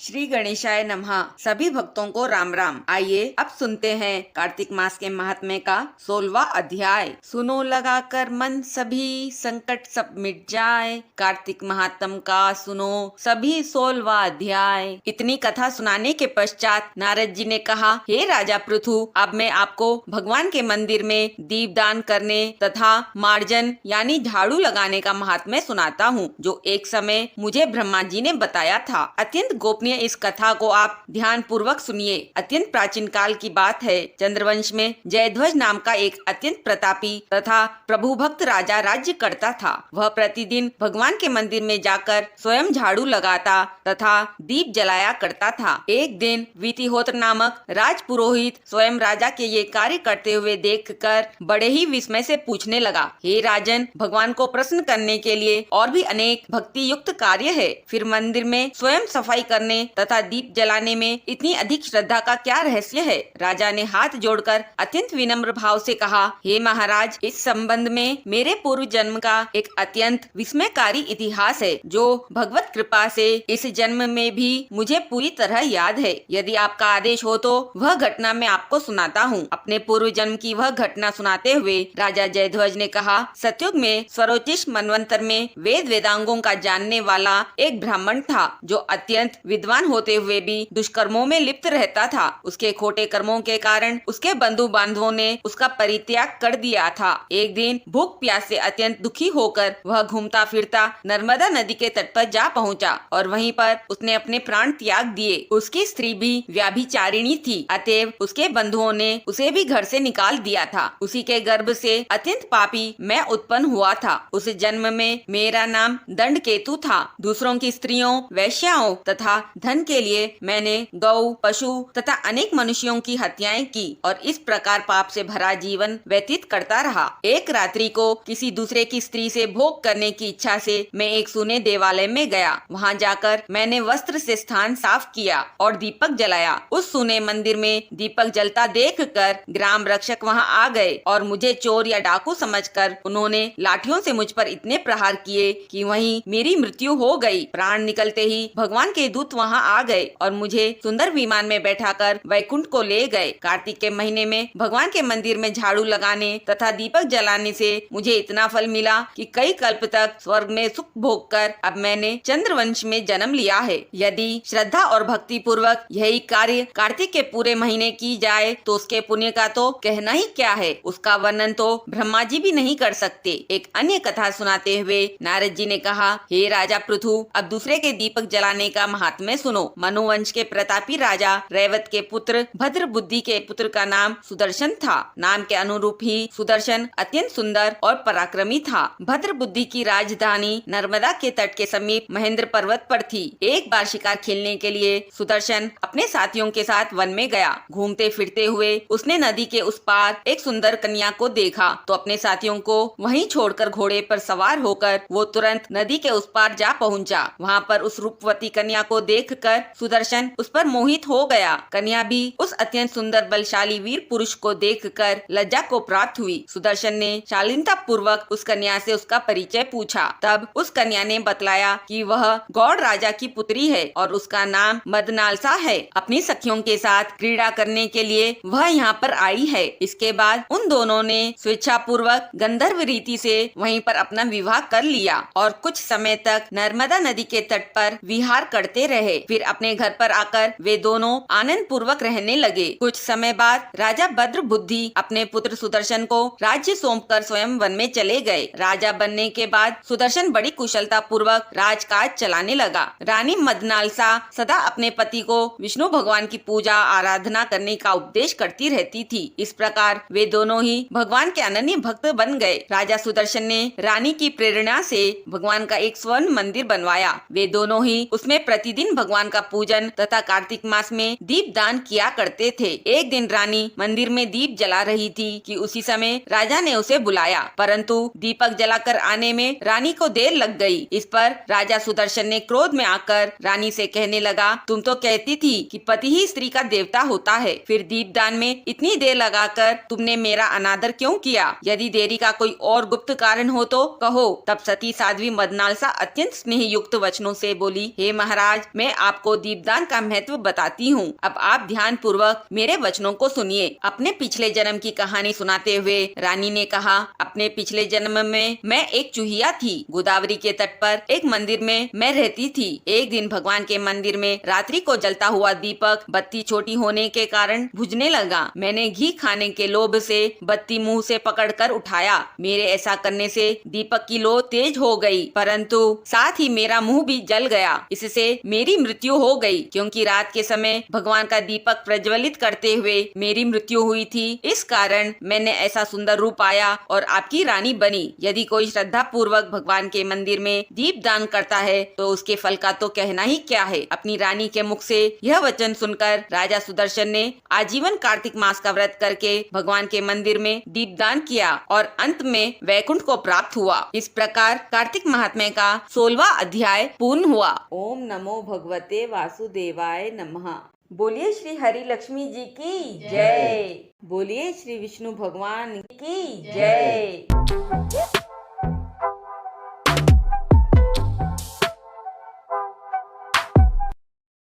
श्री गणेशाय नमः। सभी भक्तों को राम राम। आइए अब सुनते हैं कार्तिक मास के महात्म्य का 16वां अध्याय। सुनो लगाकर मन सभी, संकट सब मिट जाए। कार्तिक महात्म का सुनो सभी 16वां अध्याय। इतनी कथा सुनाने के पश्चात नारद जी ने कहा, हे राजा पृथु, अब मैं आपको भगवान के मंदिर में दीपदान करने तथा मार्जन यानी झाड़ू लगाने का महात्म्य सुनाता हूँ, जो एक समय मुझे ब्रह्मा जी ने बताया था। अत्यंत गोपनीय इस कथा को आप ध्यान पूर्वक सुनिए। अत्यंत प्राचीन काल की बात है। चंद्रवंश में जयध्वज नाम का एक अत्यंत प्रतापी तथा प्रभु भक्त राजा राज्य करता था। वह प्रतिदिन भगवान के मंदिर में जाकर स्वयं झाड़ू लगाता तथा दीप जलाया करता था। एक दिन वितिहोत्र नामक राज पुरोहित स्वयं राजा के ये कार्य करते हुए देखकर बड़े ही विस्मय से पूछने लगा, हे राजन, भगवान को प्रसन्न करने के लिए और भी अनेक भक्ति युक्त कार्य है, फिर मंदिर में स्वयं सफाई करने तथा दीप जलाने में इतनी अधिक श्रद्धा का क्या रहस्य है? राजा ने हाथ जोड़कर अत्यंत विनम्र भाव से कहा, हे महाराज, इस संबंध में मेरे पूर्व जन्म का एक अत्यंत विस्मयकारी इतिहास है, जो भगवत कृपा से इस जन्म में भी मुझे पूरी तरह याद है। यदि आपका आदेश हो तो वह घटना मैं आपको सुनाता हूँ। अपने पूर्व जन्म की वह घटना सुनाते हुए राजा जयध्वज ने कहा, सतयुग में स्वरोचिष मनवंतर में वेद वेदांगों का जानने वाला एक ब्राह्मण था, जो अत्यंत विद्वान होते हुए भी दुष्कर्मों में लिप्त रहता था। उसके खोटे कर्मों के कारण उसके बंधु बांधवों ने उसका परित्याग कर दिया था। एक दिन भूख प्यास से अत्यंत दुखी होकर वह घूमता फिरता नर्मदा नदी के तट पर जा पहुंचा और वहीं पर उसने अपने प्राण त्याग दिए। उसकी स्त्री भी व्याभिचारिणी थी, अतएव उसके बंधुओं ने उसे भी घर से निकाल दिया था। उसी के गर्भ से अत्यंत पापी मैं उत्पन्न हुआ था। उस जन्म में मेरा नाम दंड केतु था। दूसरों की स्त्रियों, वैश्याओं तथा धन के लिए मैंने गौ, पशु तथा अनेक मनुष्यों की हत्याएं की और इस प्रकार पाप से भरा जीवन व्यतीत करता रहा। एक रात्रि को किसी दूसरे की स्त्री से भोग करने की इच्छा से मैं एक सूने देवालय में गया। वहां जाकर मैंने वस्त्र से स्थान साफ किया और दीपक जलाया। उस सूने मंदिर में दीपक जलता देखकर ग्राम रक्षक वहां आ गए और मुझे चोर या डाकू समझकर उन्होंने लाठियों से मुझ पर इतने प्रहार किए कि वहीं मेरी मृत्यु हो गई। प्राण निकलते ही भगवान के दूत वहां आ गए और मुझे सुंदर विमान में बैठाकर वैकुंठ को ले गए। कार्तिक के महीने में भगवान के मंदिर में झाड़ू लगाने तथा दीपक जलाने से मुझे इतना फल मिला कि कई कल्प तक स्वर्ग में सुख भोग कर अब मैंने चंद्रवंश में जन्म लिया है। यदि श्रद्धा और भक्ति पूर्वक यही कार्य कार्तिक के पूरे महीने की जाए तो उसके पुण्य का तो कहना ही क्या है, उसका वर्णन तो ब्रह्मा जी भी नहीं कर सकते। एक अन्य कथा सुनाते हुए नारद जी ने कहा, हे राजा पृथु, अब दूसरे के दीपक जलाने का महात्म्य सुनो। मनुवंश के प्रतापी राजा रैवत के पुत्र भद्र बुद्धि के पुत्र का नाम सुदर्शन था। नाम के अनुरूप ही सुदर्शन अत्यंत सुंदर और पराक्रमी था। भद्र बुद्धि की राजधानी नर्मदा के तट के समीप महेंद्र पर्वत पर थी। एक बार शिकार खेलने के लिए सुदर्शन अपने साथियों के साथ वन में गया। घूमते फिरते हुए उसने नदी के उस पार एक सुंदर कन्या को देखा तो अपने साथियों को वहीं छोड़कर घोड़े पर सवार होकर वो तुरंत नदी के उस पार जा पहुंचा। वहां पर उस रूपवती कन्या को देखकर सुदर्शन उस पर मोहित हो गया। कन्या भी उस अत्यंत सुंदर बलशाली वीर पुरुष को देखकर लज्जा को प्राप्त हुई। सुदर्शन ने शालीनता पूर्वक उस कन्या से उसका परिचय पूछा। तब उस कन्या ने बतलाया कि वह गौड़ राजा की पुत्री है और उसका नाम मदनालसा है। अपनी सखियों के साथ क्रीड़ा करने के लिए वह यहाँ पर आई है। इसके बाद उन दोनों ने स्वेच्छा पूर्वक गंधर्व रीति से वहीं पर अपना विवाह कर लिया और कुछ समय तक नर्मदा नदी के तट पर विहार करते रहे। फिर अपने घर पर आकर वे दोनों आनंद पूर्वक रहने लगे। कुछ समय बाद राजा भद्र बुद्धि अपने पुत्र सुदर्शन को राज्य सौंपकर स्वयं वन में चले गए। राजा बनने के बाद सुदर्शन बड़ी कुशलता पूर्वक राजकाज चलाने लगा। रानी मदनालसा सदा अपने पति को विष्णु भगवान की पूजा आराधना करने का उपदेश करती रहती थी। इस प्रकार वे दोनों ही भगवान के अनन्य भक्त बन गए। राजा सुदर्शन ने रानी की प्रेरणा से भगवान का एक स्वर्ण मंदिर बनवाया। वे दोनों ही उसमें प्रतिदिन भगवान का पूजन तथा कार्तिक मास में दीप दान किया करते थे। एक दिन रानी मंदिर में दीप जला रही थी कि उसी समय राजा ने उसे बुलाया, परंतु दीपक जलाकर आने में रानी को देर लग गई। इस पर राजा सुदर्शन ने क्रोध में आकर रानी से कहने लगा, तुम तो कहती थी कि पति ही स्त्री का देवता होता है, फिर दीपदान में इतनी देर लगाकर तुमने मेरा अनादर क्यों किया? यदि देरी का कोई और गुप्त कारण हो तो कहो। तब सती साध्वी मदनालसा अत्यंत स्नेह युक्त वचनों से बोली, हे महाराज, मैं मैं आपको दीपदान का महत्व बताती हूँ। अब आप ध्यान पूर्वक मेरे वचनों को सुनिए। अपने पिछले जन्म की कहानी सुनाते हुए रानी ने कहा, अपने पिछले जन्म में मैं एक चूहिया थी। गोदावरी के तट पर एक मंदिर में मैं रहती थी। एक दिन भगवान के मंदिर में रात्रि को जलता हुआ दीपक बत्ती छोटी होने के कारण बुझने लगा। मैंने घी खाने के लोभ से बत्ती मुंह से पकड़कर उठाया। मेरे ऐसा करने से दीपक की लो तेज हो गई, परंतु साथ ही मेरा मुंह भी जल गया। इससे मेरी मृत्यु हो गई, क्योंकि रात के समय भगवान का दीपक प्रज्वलित करते हुए मेरी मृत्यु हुई थी। इस कारण मैंने ऐसा सुंदर रूप पाया और आपकी रानी बनी। यदि कोई श्रद्धा पूर्वक भगवान के मंदिर में दीप दान करता है तो उसके फल का तो कहना ही क्या है। अपनी रानी के मुख से यह वचन सुनकर राजा सुदर्शन ने आजीवन कार्तिक मास का व्रत करके भगवान के मंदिर में दीप दान किया और अंत में वैकुंठ को प्राप्त हुआ। इस प्रकार कार्तिक महात्म्य का 16वां अध्याय पूर्ण हुआ। ओम नमो भगवते वासुदेवाय नमः। बोलिए श्री हरि लक्ष्मी जी की जय। बोलिए श्री विष्णु भगवान की जय।